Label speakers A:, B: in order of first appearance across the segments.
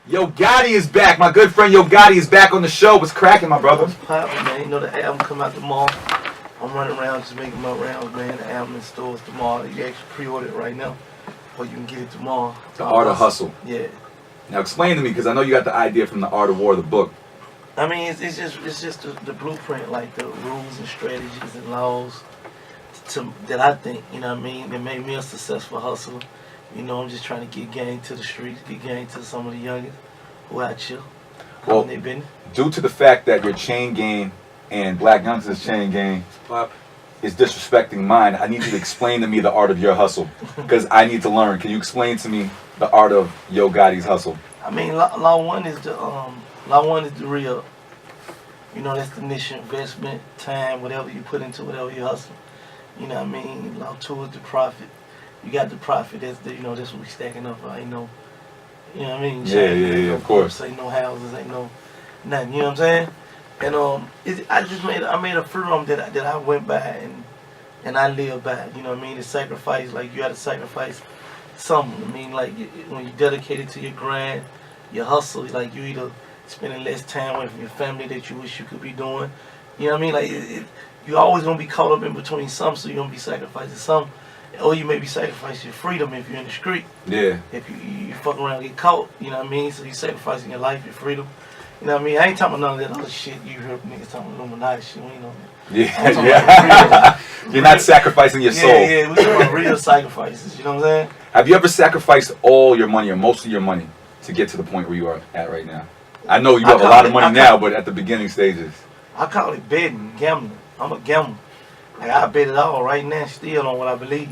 A: Yo Gotti is back. My good friend Yo Gotti is back on the show. What's cracking, my brother?
B: What's poppin', man? You know the album come out tomorrow. I'm running around just making my rounds, man. The album in stores tomorrow. You actually pre-order it right now, or you can get it tomorrow.
A: The Art of Hustle.
B: Yeah.
A: Now explain to me, because I know you got the idea from the Art of War, the book.
B: I mean, it's just the blueprint, like the rules and strategies and laws that I think, you know what I mean, that made me a successful hustler. You know, I'm just trying to get gang to the streets, get gang to some of the youngest who out here.
A: Well, due to the fact that your chain game and Blac Youngsta's chain game is disrespecting mine, I need you to explain to me the art of your hustle, because I need to learn. Can you explain to me the art of Yo Gotti's hustle?
B: I mean, law one is the real. You know, that's the initial investment, time, whatever you put into whatever you hustle. You know what I mean? Law two is the profit. You got the profit. That's the, you know, that's what we stacking up. You know what I mean?
A: Yeah, of course.
B: Ain't no houses, ain't no nothing. You know what I'm saying? And I made a freedom that I went by and I live by. You know what I mean? The sacrifice, like you got to sacrifice something. I mean, like when you dedicated to your grind, your hustle, like you either spending less time away from your family that you wish you could be doing. You know what I mean? Like you always gonna be caught up in between some, so you're gonna be sacrificing some. Or you may be sacrificing your freedom if you're in the street.
A: Yeah.
B: If you fuck around and get caught, you know what I mean? So you sacrificing your life, your freedom. You know what I mean? I ain't talking about none of that other shit you heard niggas talking about Illuminati shit. You know.
A: Yeah. You're not sacrificing your soul.
B: Yeah, we talking about real sacrifices. You know what I'm saying?
A: Have you ever sacrificed all your money or most of your money to get to the point where you are at right now? I know you have a lot of money now, but at the beginning stages.
B: I call it betting, gambling. I'm a gambler. Like I bet it all right now, still on what I believe.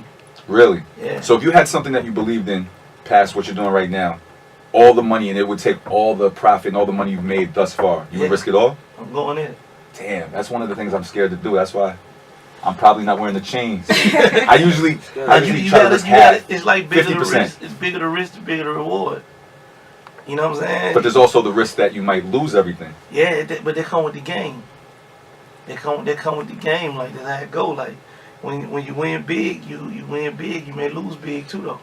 A: Really?
B: Yeah.
A: So if you had something that you believed in past what you're doing right now, all the money, and it would take all the profit and all the money you've made thus far, you would risk it all?
B: I'm going in it.
A: Damn, that's one of the things I'm scared to do. That's why I'm probably not wearing the chains. I usually try to risk half.
B: It's like bigger
A: 50%.
B: the risk. It's bigger the risk, the bigger the reward. You know what I'm saying?
A: But there's also the risk that you might lose everything.
B: Yeah, but they come with the game. They come with the game. Like that's how it go. Like when you win big, you win big. You may lose big too though.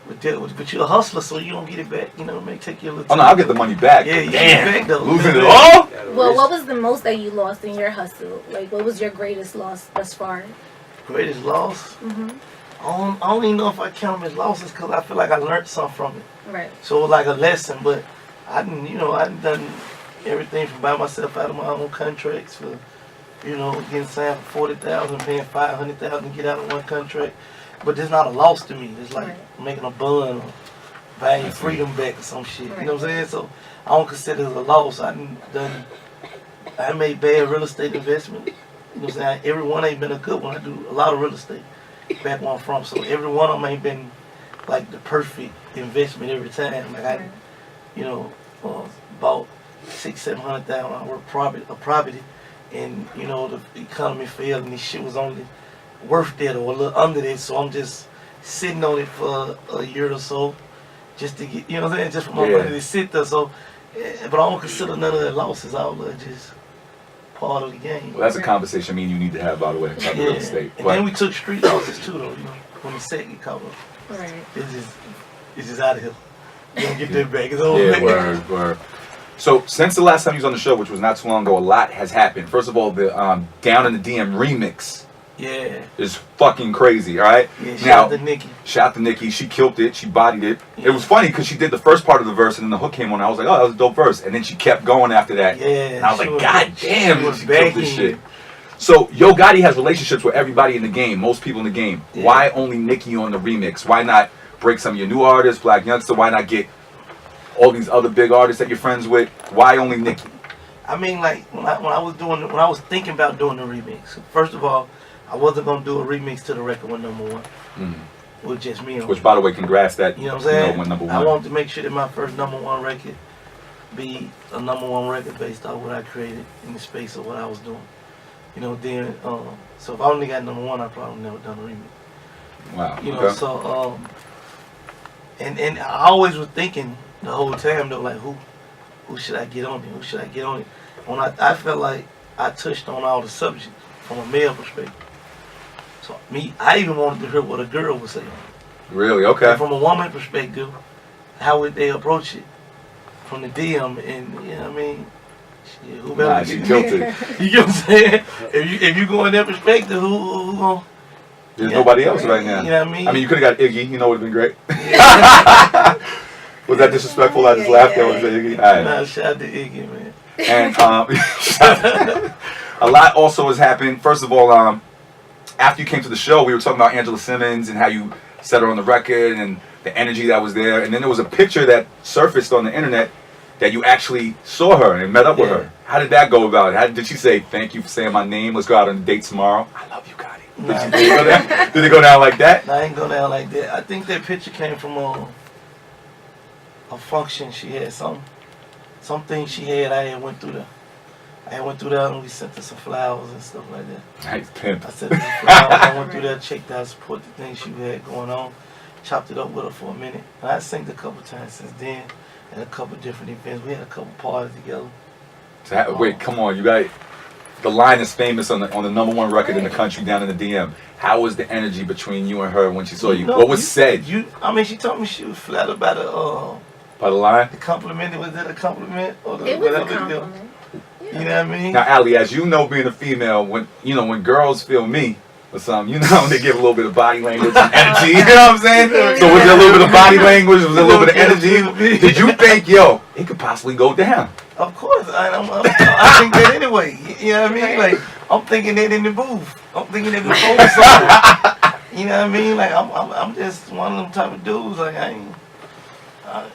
B: But you're a hustler, so you don't get it back. You know, it may take you a little time.
A: Oh no, I'll get the money back.
B: Yeah, you
A: Damn.
B: get it back though.
A: Losing it all?
C: Well, what was the most that you lost in your hustle? Like, what was your greatest loss thus far?
B: Greatest loss?
C: Mm-hmm.
B: I don't even know if I count them as losses because I feel like I learned something from it.
C: Right.
B: So it was like a lesson, but I done everything from buying myself out of my own contracts for, getting signed for 40,000, paying 500,000 to get out of one contract. But it's not a loss to me. It's like making a bun or buying your freedom back or some shit.
C: Right.
B: You know what I'm saying? So I don't consider it a loss. I made bad real estate investment. You know what I'm saying? Every one ain't been a good one. I do a lot of real estate back where I'm from. So every one of them ain't been like the perfect investment every time. Like I, bought $600,000-700,000 worth of property, and the economy failed and this shit was only worth that or a little under that. So I'm just sitting on it for a year or so, just to get, just for my money to sit there. So, but I don't consider none of the losses. All just part of the game.
A: Well, that's a conversation me and you need to have, by the way, about real estate.
B: And then we took street losses too, though. When the set get caught up, it's just out of here. You don't get that back. It's over.
A: Yeah, word. So since the last time you was on the show, which was not too long ago, a lot has happened. First of all, the Down in the DM remix.
B: Yeah.
A: Is fucking crazy, all right?
B: Yeah, shout out to Nicki.
A: Shout out to Nicki. She killed it. She bodied it. Yeah. It was funny because she did the first part of the verse and then the hook came on. I was like, oh, that was a dope verse. And then she kept going after that.
B: Yeah.
A: And I was like, God damn, she killed this shit. So Yo Gotti has relationships with everybody in the game, most people in the game. Yeah. Why only Nicki on the remix? Why not break some of your new artists, Blac Youngsta? Why not get all these other big artists that you're friends with? Why only Nicki?
B: I mean, like when I was thinking about doing the remix, first of all, I wasn't gonna do a remix to the record when number one.
A: Mm-hmm.
B: With just me on.
A: Which, by the way, congrats that
B: what I'm saying?
A: Went number one.
B: I wanted to make sure that my first number one record be a number one record based on what I created in the space of what I was doing. So if I only got number one, I probably never done a remix.
A: Wow.
B: So and I always was thinking the whole time though, like who should I get on it? Who should I get on it? When I felt like I touched on all the subjects from a male perspective. So I even wanted to hear what a girl would say on it.
A: Really? Okay.
B: And from a woman perspective, how would they approach it? from the DM, and you know what I mean. Shit, whoever
A: Nah, she killed it.
B: You get what I'm saying? If you go in that perspective, who gonna?
A: There's nobody else right now.
B: You know what I mean?
A: I mean, you could have got Iggy. You know, would have been great. Was that disrespectful? I just laughed at what Iggy. All right.
B: Nah, shout out to Iggy, man.
A: And a lot also has happened. First of all, after you came to the show, we were talking about Angela Simmons and how you set her on the record and the energy that was there. And then there was a picture that surfaced on the internet that you actually saw her and met up with her. How did that go about? Did she say, "Thank you for saying my name. Let's go out on a date tomorrow"? I love you, Gotti.
B: Nah.
A: Did it go down like that?
B: Nah, I ain't go down like that. I think that picture came from a function she had. Something she had. I went through there and we sent her some flowers and stuff like that.
A: Nice pimp.
B: I sent her some flowers. I went through there, checked out, support the things she had going on, chopped it up with her for a minute. And I synced a couple times since then at a couple different events. We had a couple parties together.
A: So, wait, come on, you got the line is famous on the #1 record in the country, Down in the DM. How was the energy between you and her when she saw you? What was said?
B: I mean, she told me she was flattered by the
A: line?
B: The compliment. Was that a compliment or
C: It was a compliment.
B: You know what I mean?
A: Now, Allie, as you know, being a female, when girls feel me or something, they give a little bit of body language and energy. You know what I'm saying? So was there a little bit of body language? Was there a little bit of energy? Did you think, yo, it could possibly go down?
B: Of course, I think that anyway. You know what I mean? Like, I'm thinking that in the booth. I'm thinking that before the song. You know what I mean? Like, I'm just one of them type of dudes. Like, I ain't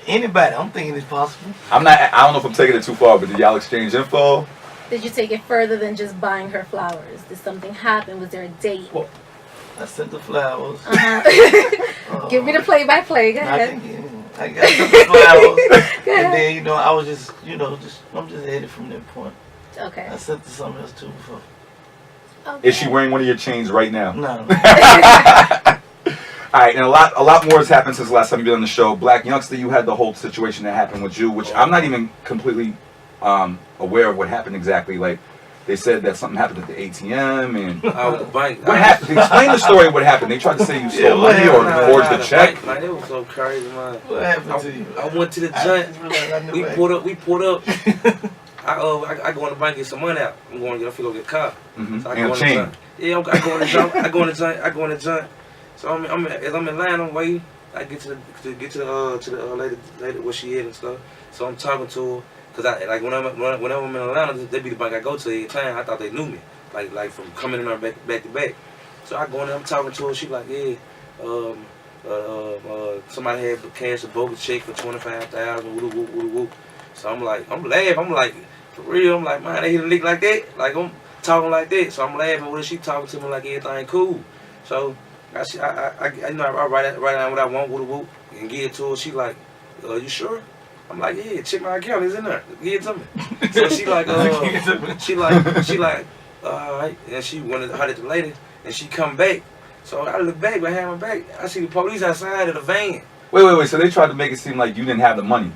B: anybody. I'm thinking it's possible.
A: I don't know if I'm taking it too far, but did y'all exchange info?
C: Did you take it further than just buying her flowers? Did something happen? Was there a date?
B: Well, I sent the flowers.
C: Give me the play-by-play. Go ahead.
B: I got the flowers, and then I was just I'm just headed from that point.
C: Okay.
B: I sent to something else too before.
C: Okay.
A: Is she wearing one of your chains right now?
B: No.
A: All right, and a lot more has happened since the last time you've been on the show. Blac Youngsta, you had the whole situation that happened with you, which I'm not even completely aware of what happened exactly. Like, they said that something happened at the ATM and
D: the bank.
A: what happened? Explain the story of what happened. They tried to say you stole money or forged a check.
D: Man, it was so crazy, man.
B: What happened to you?
D: I went to the joint. We pulled up. I go in the bank and get some money out. I'm going to go get a car.
A: Mm-hmm.
D: So I
A: And
D: go
A: a chain.
D: I go in the joint. I go in the joint. So as I'm in line, I'm waiting. I get to the lady where she is and stuff. So I'm talking to her. Cause whenever I'm in Atlanta, they be the bank I go to every time. I thought they knew me, like from coming in there back to back. So I go in there, I'm talking to her. She like, yeah, somebody had cashed a bogus check for $25,000. So I'm laughing. I'm like, for real. I'm like, man, they hit a lick like that. Like I'm talking like that. So I'm laughing with her. She talking to me like everything cool. So I write down what I want, and give it to her. She like, you sure? I'm like, yeah, check my account, it's in there. Give it to me. So she like, alright. And she went to the lady, and she come back. So I look back, behind my back, I see the police outside of the van.
A: Wait. So they tried to make it seem like you didn't have the money.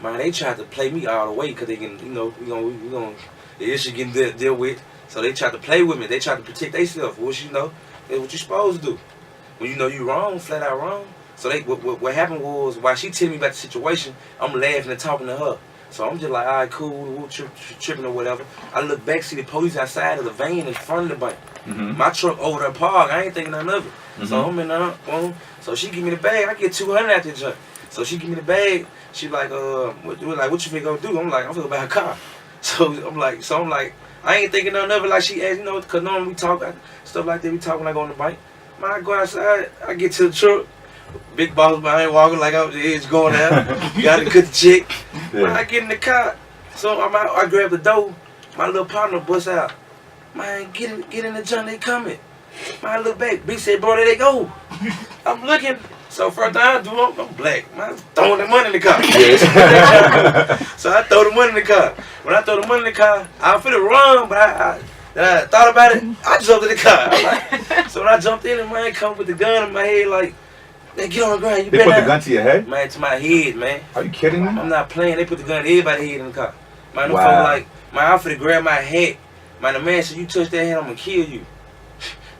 D: Man, they tried to play me all the way, cause they can, we gonna, the issue getting dealt with. So they tried to play with me. They tried to protect themselves. That's what you supposed to do. When you know you wrong, flat out wrong. So what happened was, while she telling me about the situation, I'm laughing and talking to her. So I'm just like, all right, cool, tripping or whatever. I look back, see the police outside of the van in front of the bank.
A: Mm-hmm.
D: My truck over there parked. I ain't thinking nothing of it. Mm-hmm. So I'm in there, boom. So she give me the bag. I get 200 out the junk. So she give me the bag. She like, what you finna go do? I'm like, I'm finna buy a car. So I'm like, I ain't thinking nothing of it. Like she asked, cause normally we talk stuff like that. We talk when I go on the bike. Man, I go outside. I get to the truck. Big boss behind walking like I'm the edge going out. Got to cut the check.
A: Yeah.
D: When I get in the car, so I grab the door. My little partner busts out. Man, get in the junk, they coming. Man, I look back. B said, bro, there they go. I'm looking. So first thing I do, I'm black. Man, I'm throwing the money in the car.
A: Yeah.
D: So I throw the money in the car. When I throw the money in the car, I finna run, but I thought about it. I jumped in the car. So when I jumped in, and man come with the gun in my head like, man, get on the ground. You
A: They put the gun to your head?
D: Man, to my head, man.
A: Are you kidding me?
D: I'm not playing. They put the gun to everybody's head in the car. Man,
A: Wow.
D: them folks like, man, I'm finna grab my hat. Man, the man said, you touch that hat, I'm gonna kill you.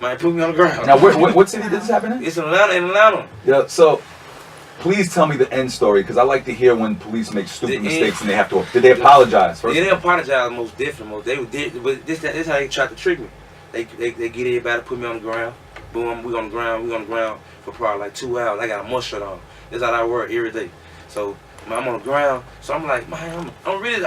D: Man, put me on the ground.
A: Now, what city did this happen in?
D: It's in Atlanta.
A: Yeah, so Please tell me the end story, because I like to hear when police make stupid
D: The
A: mistakes and they have to. Did they apologize first?
D: Yeah, they apologize most definitely. They did, but this how they tried to trick me. They get everybody, put me on the ground. Boom, we on the ground for probably like 2 hours. I got a must shirt on. That's how I work every day. So I'm on the ground. So I'm like, man, I'm really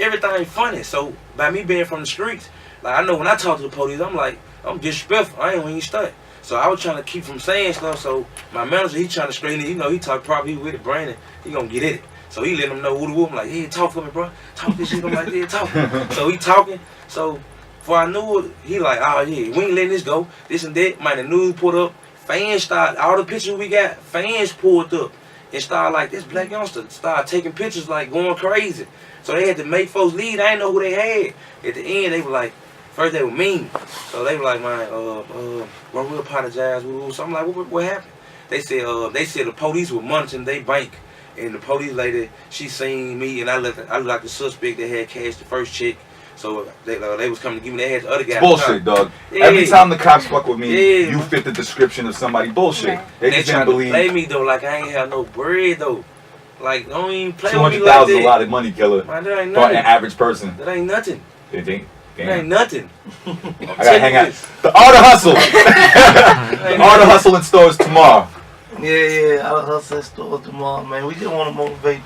D: everything funny. So by me being from the streets, like I know when I talk to the police, I'm disrespectful. I ain't when you stunt. So I was trying to keep from saying stuff. So my manager, he trying to straighten it. You know, he talk probably with it, Brandon. He gonna get it. So he let him know who the whoop. I'm like, hey, talk for me, bro. Talk this shit. I'm like, yeah, talk. So he talking. So before I knew it, he like, oh yeah, we ain't letting this go. This and that. Man, the news put up. Fans started, all the pictures we got, fans pulled up and started like, this Blac Youngsta. Started taking pictures like going crazy. So they had to make folks leave. I didn't know who they had. At the end, they were like, first they were mean. So they were like, man, well, we apologize. So I'm like, what happened? They said the police were monitoring their bank. And the police lady, she seen me, and I looked like the suspect that had cashed the first check. So they was coming to give me. They had the other guy.
A: Bullshit, dog.
D: Yeah.
A: Every time the cops fuck with me,
D: Yeah.
A: you fit the description of somebody. Bullshit.
C: Right.
A: They
D: They
A: just
D: trying
A: didn't
D: to
A: believe.
D: play me though, like I ain't have no bread though. Like don't even play with me like
A: 200,000
D: that.
A: a lot of money, killer.
D: Man, that ain't
A: For an
D: nothing.
A: average person.
D: That ain't nothing.
A: They think.
D: That
A: Damn.
D: ain't nothing.
A: I gotta hang out.
D: This.
A: The art of hustle. The art of hustle in stores tomorrow.
B: Yeah, I'll hustle in stores tomorrow, man. We just want to motivate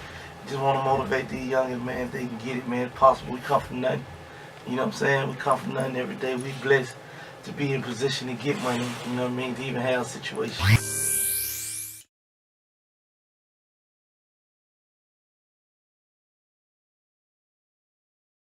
B: these youngins, man. If they can get it, man, it's possible. We come from nothing. You know what I'm saying? We come from nothing every day. We blessed to be in position to get money. You know what I mean? To even have a situation.